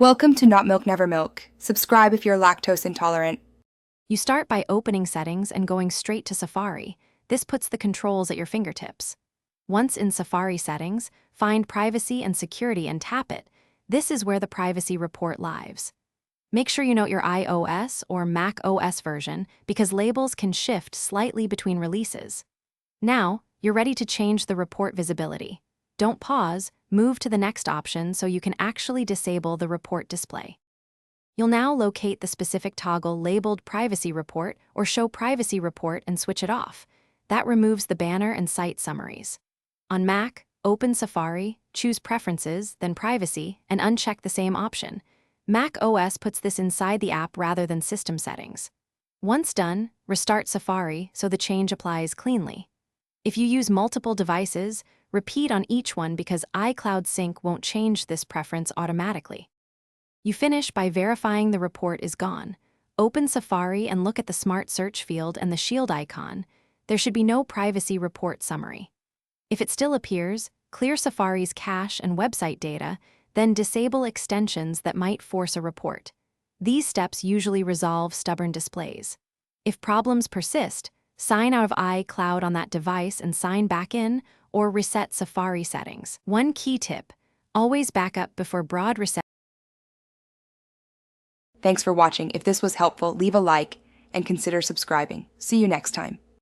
Welcome to Not Milk Never Milk. Subscribe if you're lactose intolerant. You start by opening Settings and going straight to Safari. This puts the controls at your fingertips. Once in Safari Settings, find Privacy and Security and tap it. This is where the privacy report lives. Make sure you note your iOS or Mac OS version because labels can shift slightly between releases. Now, you're ready to change the report visibility. Don't pause, move to the next option so you can actually disable the report display. You'll now locate the specific toggle labeled Privacy Report or Show Privacy Report and switch it off. That removes the banner and site summaries. On Mac, open Safari, choose Preferences, then Privacy, and uncheck the same option. Mac OS puts this inside the app rather than system settings. Once done, restart Safari so the change applies cleanly. If you use multiple devices, repeat on each one because iCloud Sync won't change this preference automatically. You finish by verifying the report is gone. Open Safari and look at the Smart Search field and the shield icon. There should be no privacy report summary. If it still appears, clear Safari's cache and website data, then disable extensions that might force a report. These steps usually resolve stubborn displays. If problems persist, sign out of iCloud on that device and sign back in, or reset Safari settings. One key tip: always back up before broad reset. Thanks for watching. If this was helpful, leave a like and consider subscribing. See you next time.